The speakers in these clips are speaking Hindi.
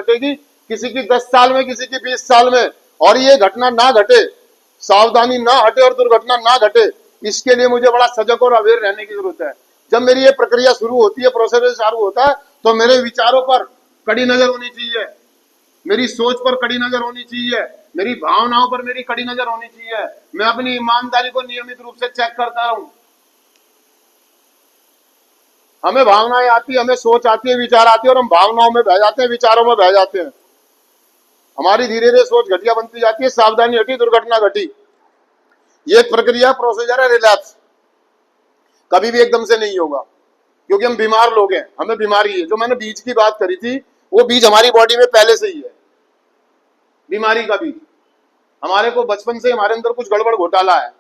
घटेगी, किसी की 10 साल में, किसी की 20 साल में, और ये घटना ना घटे, सावधानी ना हटे और दुर्घटना ना घटे, इसके लिए मुझे बड़ा सजग और अवेयर रहने की जरूरत है। जब मेरी ये प्रक्रिया शुरू होती है, प्रोसेस चालू होता है, तो मेरे विचारों पर कड़ी नजर होनी चाहिए, मेरी सोच पर कड़ी नजर होनी चाहिए, मेरी भावनाओं पर मेरी कड़ी नजर होनी चाहिए। मैं अपनी ईमानदारी को नियमित रूप से चेक करता रहूं। हमें भावनाएं आती है, हमें सोच आती है, विचार आती है, और हम भावनाओं में बह जाते हैं, विचारों में बह जाते हैं। हमारी धीरे धीरे सोच घटिया बनती जाती है, सावधानी हटी, दुर्घटना घटी। ये प्रक्रिया प्रोसीजर है रिलैप्स, कभी भी एकदम से नहीं होगा, क्योंकि हम बीमार लोग हैं, हमें बीमारी है। जो मैंने बीज की बात करी थी, वो बीज हमारी बॉडी में पहले से ही है, बीमारी का बीज। हमारे को बचपन से हमारे अंदर कुछ गड़बड़ घोटाला है,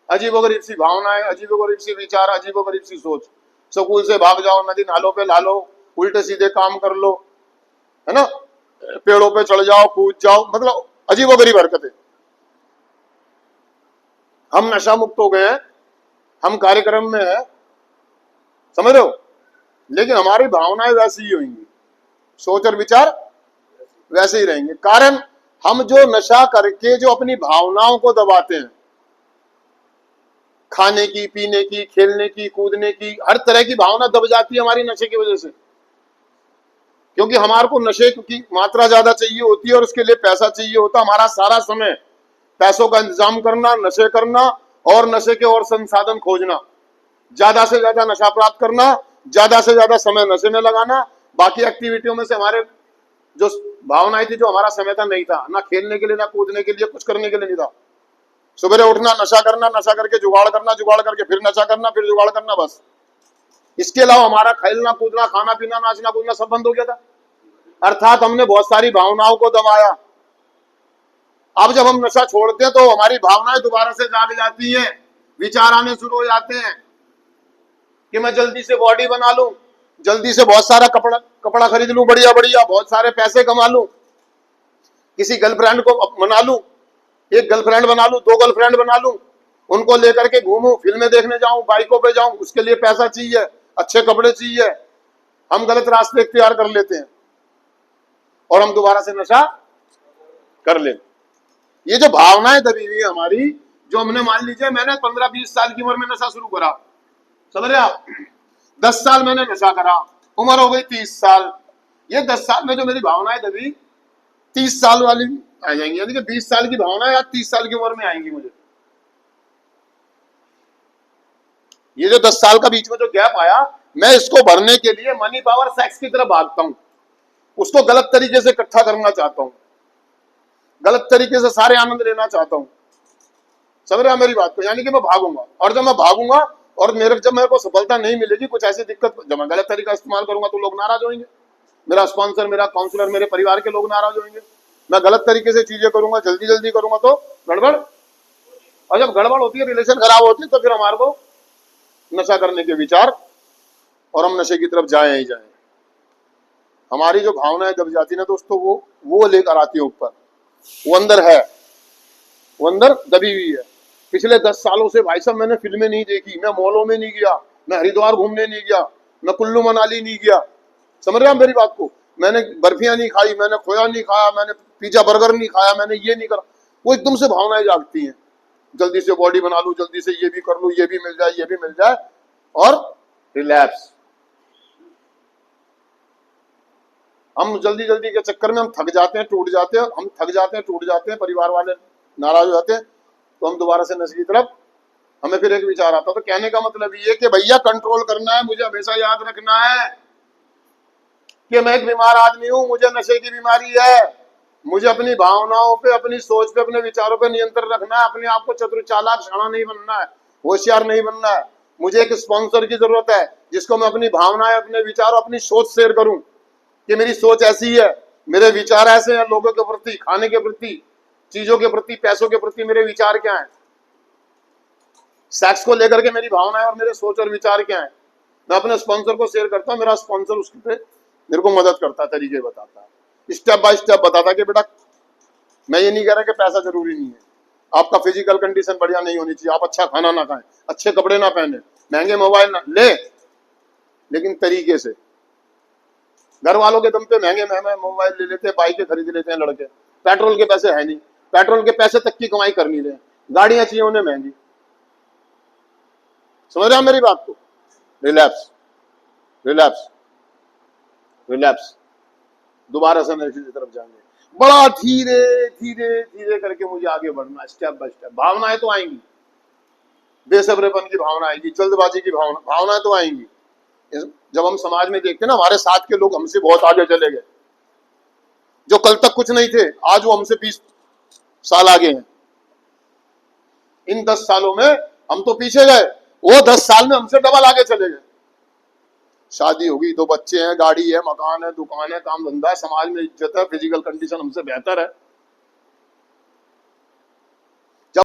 अजीबोगरीब सी भावनाएं, अजीबोगरीब सी विचार, अजीबोगरीब सी सोच। स्कूल से भाग जाओ, नदी नालों पे ला लो, उल्टे सीधे काम कर लो, है ना, पेड़ों पे चढ़ जाओ, कूद जाओ, मतलब अजीबोगरीब हरकतें। हम नशा मुक्त हो गए हैं, हम कार्यक्रम में है, समझ रहे हो, लेकिन हमारी भावनाएं वैसी ही होंगी, सोच और विचार वैसे ही रहेंगे। कारण हम जो नशा करके जो अपनी भावनाओं को दबाते हैं, खाने की, पीने की, खेलने की, कूदने की, हर तरह की भावना दब जाती है हमारी नशे की वजह से। क्योंकि हमारे को नशे की मात्रा ज्यादा चाहिए होती है और उसके लिए पैसा चाहिए होता। हमारा सारा समय पैसों का इंतजाम करना, नशे करना और नशे के और संसाधन खोजना, ज्यादा से ज्यादा नशा प्राप्त करना, ज्यादा से ज्यादा समय नशे में लगाना। बाकी एक्टिविटियों में से हमारे जो भावनाएं थी, जो हमारा समय था, नहीं था, ना खेलने के लिए, ना कूदने के लिए, कुछ करने के लिए नहीं था। सुबह उठना, नशा करना, नशा करके जुगाड़ करना, जुगाड़ करके फिर नशा करना, फिर जुगाड़ करना, बस। इसके अलावा हमारा खेलना कूदना, खाना पीना, नाचना कूदना सब बंद हो गया था। अर्थात हमने बहुत सारी भावनाओं को दबाया। अब जब हम नशा छोड़ते हैं तो हमारी भावनाएं दोबारा से जाग जाती हैं, विचार आने शुरू हो जाते हैं कि मैं जल्दी से बॉडी बना लूं, जल्दी से बहुत सारा कपड़ा खरीद लूं, बढ़िया बढ़िया, बहुत सारे पैसे कमा लूं, किसी गर्लफ्रेंड को बना लूं, एक गर्लफ्रेंड बना लूं, 2 गर्लफ्रेंड बना लूं, उनको लेकर के घूमूं, फिल्में देखने जाऊं, बाइकों पे जाऊं, उसके लिए पैसा चाहिए, अच्छे कपड़े चाहिए। हम गलत रास्ते इख्तियार कर लेते हैं और हम दोबारा से नशा कर लेते। ये जो भावनाएं दबी हुई है हमारी, जो हमने, मान लीजिए मैंने 15-20 साल की उम्र में नशा शुरू करा, समझ रहे आप, 10 साल मैंने नशा करा, उम्र हो गई 30 साल। ये 10 साल में जो मेरी भावनाएं दबी, 30 साल वाली आ जाएंगी, यानी कि 20 साल की भावना या 30 साल की उम्र में आएंगी मुझे। ये जो 10 साल का बीच में जो गैप आया, मैं इसको भरने के लिए मनी पावर सेक्स की तरफ भागता हूं, उसको गलत तरीके से इकट्ठा करना चाहता हूं, गलत तरीके से सारे आनंद लेना चाहता हूं। समझ रहे हैं मेरी बात को? यानी कि मैं भागूंगा, और जब मैं भागूंगा और जब मेरे को सफलता नहीं मिलेगी, कुछ ऐसी दिक्कत, जब मैं गलत तरीका इस्तेमाल करूंगा तो लोग नाराज होंगे, मेरा स्पॉन्सर, मेरा काउंसलर, मेरे परिवार के लोग नाराज होंगे। मैं गलत तरीके से चीजें करूंगा, जल्दी जल्दी करूंगा तो गड़बड़, और जब गड़बड़ होती है, रिलेशन खराब होती है, तो फिर हमारे को नशा करने के विचार, और हम नशे की तरफ जाए ही जाए। हमारी जो भावनाएं दब जाती है ना दोस्तों, वो लेकर आती है ऊपर, वो अंदर है, वो अंदर दबी हुई है। पिछले 10 सालों से भाई साहब मैंने फिल्में नहीं देखी, मैं मॉलों में नहीं गया, मैं हरिद्वार घूमने नहीं गया, मैं कुल्लू मनाली नहीं गया, समझ रहे हैं मेरी बात को, मैंने बर्फियां नहीं खाई, मैंने खोया नहीं खाया, मैंने पिज्जा बर्गर नहीं खाया, मैंने ये नहीं करा। वो एकदम से भावनाएं जागती हैं, जल्दी से बॉडी बना लूं, जल्दी से ये भी कर लूं, ये भी मिल जाए, ये भी मिल जाए, और रिलैप्स। हम जल्दी जल्दी के चक्कर में हम थक जाते हैं, टूट जाते हैं, हम थक जाते हैं, टूट जाते हैं, परिवार वाले नाराज हो जाते हैं, तो हम दोबारा से नशे की तरफ, हमें फिर एक विचार आता है। तो कहने का मतलब ये कि भैया कंट्रोल करना है, मुझे हमेशा याद रखना है कि मैं एक बीमार आदमी हूं, मुझे नशे की बीमारी है, मुझे अपनी भावनाओं पे, अपनी सोच पे, अपने विचारों पे नियंत्रण रखना है, अपने आप को चतुर चालाक शाना नहीं बनना है, होशियार नहीं बनना है। मुझे एक स्पॉन्सर की जरूरत है जिसको मैं अपनी भावनाएं, अपने विचार, अपनी सोच शेयर करूं कि मेरी सोच ऐसी है, मेरे विचार ऐसे हैं, लोगों के प्रति, खाने के प्रति, चीजों के प्रति, पैसों के प्रति मेरे विचार क्या हैं, सेक्स को लेकर के मेरी भावनाएं और मेरे सोच और विचार क्या हैं। मैं अपने स्पॉन्सर को शेयर करता हूं, मेरा स्पॉन्सर उस पे मेरे को मदद करता है, तरीके बताता है, स्टेप बाय स्टेप बताता है कि बेटा, मैं ये नहीं कह रहा कि पैसा जरूरी नहीं है, आपका फिजिकल कंडीशन बढ़िया नहीं होनी चाहिए, आप अच्छा खाना ना खाएं, अच्छे कपड़े ना पहने, महंगे मोबाइल ना ले, लेकिन तरीके से, घर वालों के दम पे महंगे महंगे मोबाइल ले लेते हैं, बाइकें खरीद लेते हैं लड़के, पेट्रोल के पैसे है नहीं, पेट्रोल के पैसे तक की कमाई कर नहीं रहे, गाड़ियां चाहिए उन्हें महंगी। समझ रहे हैं मेरी बात को? रिलैप्स, रिलैप्स, रिलैप्स, दोबारा से नशे की तरफ जाएंगे। बड़ा धीरे धीरे धीरे करके मुझे आगे बढ़ना, स्टेप बाय स्टेप। भावनाएं तो आएंगी, बेसब्रेपन की भावना आएगी, जल्दबाजी की भावनाएं तो आएंगी। जब हम समाज में देखते हैं ना, हमारे साथ के लोग हमसे बहुत आगे चले गए, जो कल तक कुछ नहीं थे, आज वो हमसे 20 साल आगे हैं। इन 10 सालों में हम तो पीछे गए, वो 10 साल में हमसे डबल आगे चले गए। शादी होगी, 2 बच्चे हैं, गाड़ी है, मकान है, दुकान है, काम धंधा है, समाज में इज्जत है, फिजिकल कंडीशन हमसे बेहतर है।